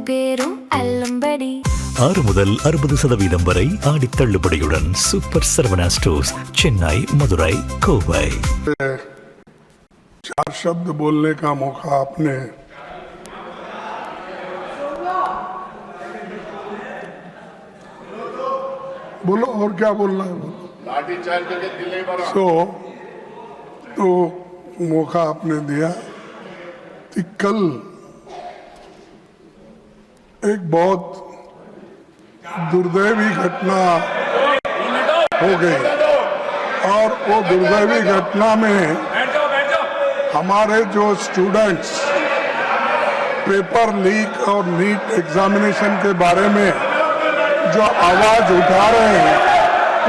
பேரும் அல்லம்படி 6 முதல் 60% வரை ஆடி தள்ளுபடியுடன் சூப்பர் சரவணா ஸ்டோர்ஸ், चेन्नई, मदुरई, कोवई। 4 शब्द बोलने का मौका आपने बोलो, और क्या बोलना है बोलो। तो मौका आपने दिया कि कल एक बहुत दुर्दैवी घटना हो गई और वो दुर्दैवी घटना में हमारे जो स्टूडेंट्स पेपर लीक और नीट एग्जामिनेशन के बारे में जो आवाज उठा रहे हैं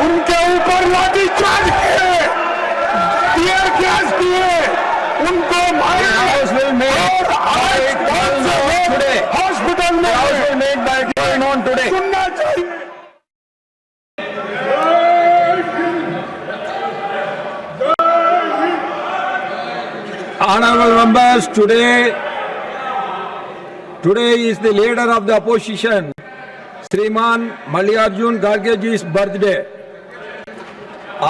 उनके ऊपर लाठीचार्ज किए, टीयर गैस किए, उनको मारे और हॉस्पिटल में सुनना चाहिए। Honorable members, today is the leader of the opposition, Shriman Mallikarjun Khargeji's birthday.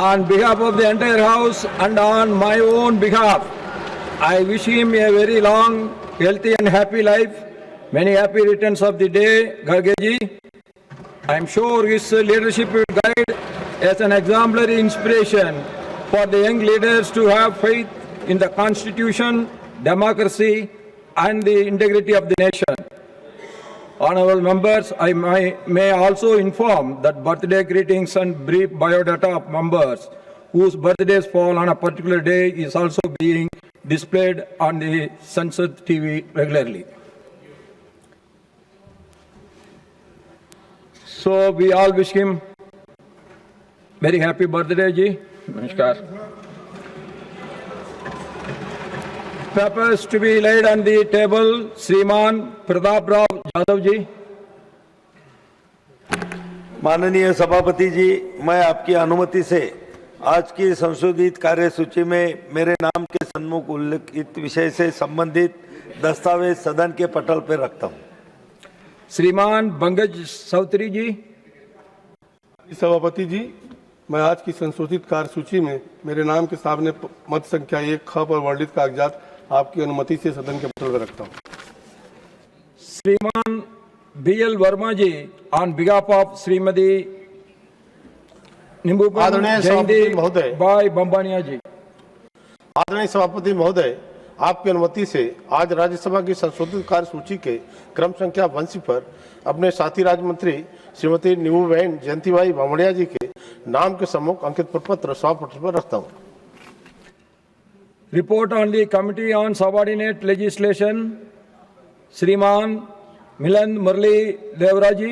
On behalf of the entire house and on my own behalf, I wish him a very long, healthy and happy life. Many happy returns of the day, Khargeji. I am sure his leadership will guide as an exemplary inspiration for the young leaders to have faith in the Constitution, democracy and the integrity of the nation. Honorable members, I may also inform that birthday greetings and brief biodata of members whose birthdays fall on a particular day is also being displayed on the Sansad TV regularly. So we all wish him very happy birthday, Ji. Namaskar. Papers to be laid on the table, Shriman Pratap Rao Jadhav Ji. माननीय सभापति जी, मैं आपकी अनुमति से आज की संशोधित कार्यसूची में मेरे नाम के सन्मुख उल्लेखित विषय से संबंधित दस्तावेज सदन के पटल पर रखता हूं। श्रीमान पंकज चौधरी जी। सभापति जी, मैं आज की संशोधित कार्यसूची में मेरे नाम के सामने मत संख्या 1 ख पर वर्णित कागजात आपकी अनुमति से सदन के पटल पर रखता हूं। श्रीमान BL Verma ji, on behalf of Shrimati आदरणीय सभापति महोदय, बाई बम्बानिया जी। आदरणीय सभापति महोदय, आपकी अनुमति से आज राज्यसभा की संशोधित कार्यसूची के क्रम संख्या 82 पर अपने साथी राज्य मंत्री श्रीमती नीबूबेन जयंतीबाई बामणिया जी के नाम के सम्मुख अंकित प्रपत्र सभापति पर रखता हूँ। Report on the committee on subordinate legislation, श्रीमान मिलन मुरली देवरा जी।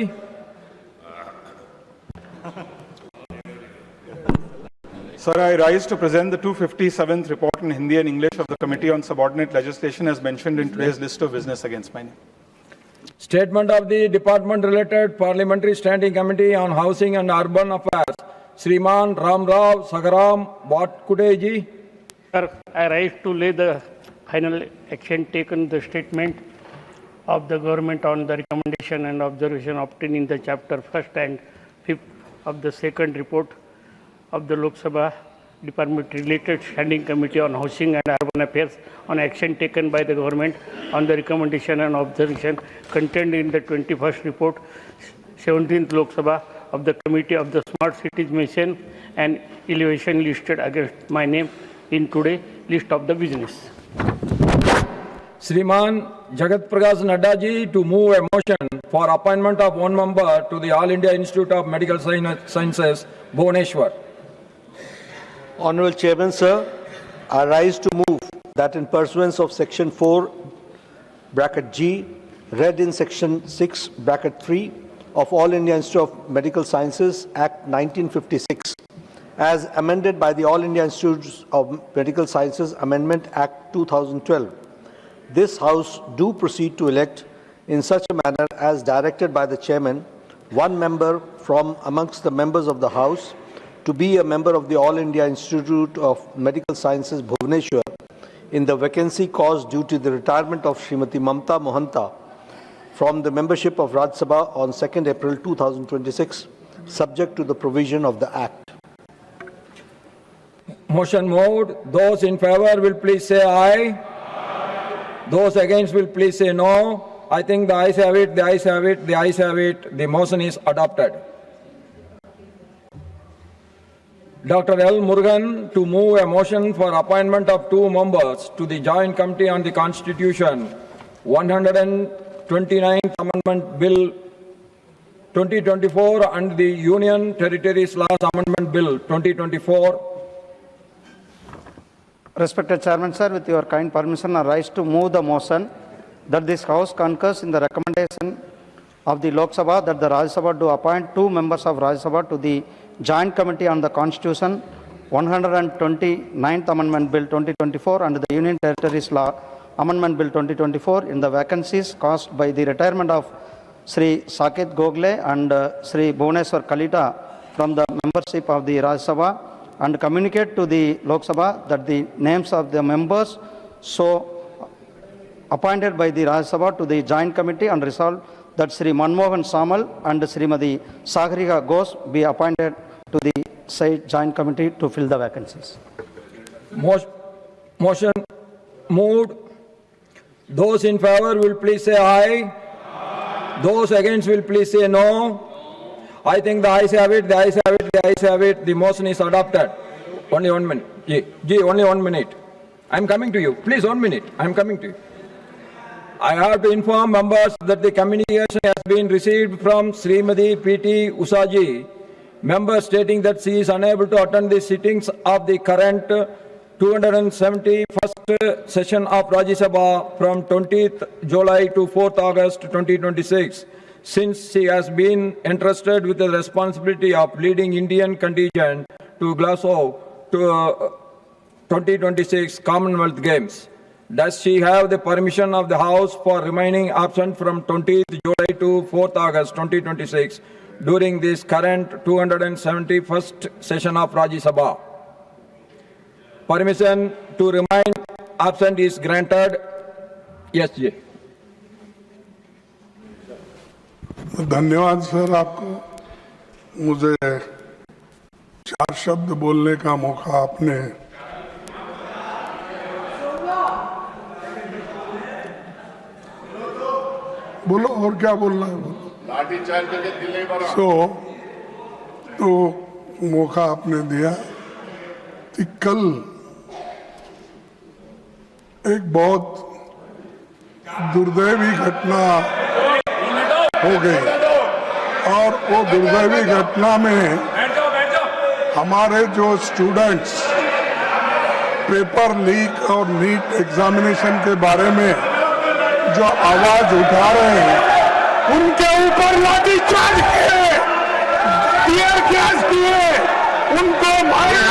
Sir, I rise to present the 257th report in Hindi and English of the Committee on Subordinate Legislation as mentioned in today's list of business against my name. Statement of the Department-related Parliamentary Standing Committee on Housing and Urban Affairs, Shriman Ram Rao Sagaram Watkude ji. Sir, I rise to lay the final action taken the statement of the government on the recommendation and observation obtained in the chapter 1st and 5th of the second report of the Lok Sabha Department-related Standing Committee on Housing and Urban Affairs on action taken by the government on the recommendation and observation contained in the 21st report, 17th Lok Sabha of the Committee of the Smart Cities Mission and elevation listed against my name in today's list of the business. Shriman Jagat Prakash Nadda ji to move a motion for appointment of one member to the All India Institute of Medical Sciences, Bhubaneswar. Honorable Chairman, sir, I rise to move that in pursuance of Section 4, bracket G, read in Section 6, bracket 3 of All India Institute of Medical Sciences Act 1956, as amended by the All India Institutes of Medical Sciences Amendment Act 2012. This House do proceed to elect in such a manner as directed by the Chairman, one member from amongst the members of the House to be a member of the All India Institute of Medical Sciences, Bhubaneswar, in the vacancy caused due to the retirement of Srimati Mamta Mohanta from the membership of Rajya Sabha on 2nd April 2026, subject to the provision of the Act. Motion moved. Those in favor will please say aye. Those against will please say no. I think the ayes have it, the ayes have it, the ayes have it. The motion is adopted. Dr. L. Murugan to move a motion for appointment of 2 members to the Joint Committee on the Constitution, 129th Amendment Bill 2024 and the Union Territories Laws Amendment Bill 2024. Respected Chairman, sir, with your kind permission, I rise to move the motion that this House concurs in the recommendation of the Lok Sabha that the Rajya Sabha do appoint 2 members of Rajya Sabha to the Joint Committee on the Constitution, 129th Amendment Bill 2024 and the Union Territories Law Amendment Bill 2024 in the vacancies caused by the retirement of Sri Saket Gokhale and Sri Bhuvaneswar Kalita from the membership of the Rajya Sabha, and communicate to the Lok Sabha that the names of the members so appointed by the Rajya Sabha to the Joint Committee, and resolve that Sri Manmohan Samal and Srimati Sagarika Ghosh be appointed to the said Joint Committee to fill the vacancies. Motion moved. Those in favor will please say aye. Those against will please say no. I think the ayes have it, the ayes have it, the ayes have it. The motion is adopted. Only 1 minute. Ji, only 1 minute. I am coming to you. Please, 1 minute. I am coming to you. I have to inform members that the communication has been received from Srimati P.T. Usaji, member stating that she is unable to attend the sittings of the current 271st session of Rajya Sabha from 20th July to 4th August 2026, since she has been entrusted with the responsibility of leading Indian contingent to Glasgow to 2026 Commonwealth Games. Does she have the permission of the House for remaining absent from 20th July to 4th August 2026 during this current 271st session of Rajya Sabha? Permission to remain absent is granted. Yes, Ji. धन्यवाद sir आपको, मुझे 4 शब्द बोलने का मौका आपने बोलो, और क्या बोलना है बोलो। तो मौका आपने दिया कि कल एक बहुत दुर्दैवी घटना हो गई, और वो दुर्दैवी घटना में हमारे जो स्टूडेंट्स पेपर लीक और नीट एग्जामिनेशन के बारे में जो आवाज उठा रहे हैं, उनके ऊपर लाठीचार्ज किए, टीयर गैस किए, उनको मारे।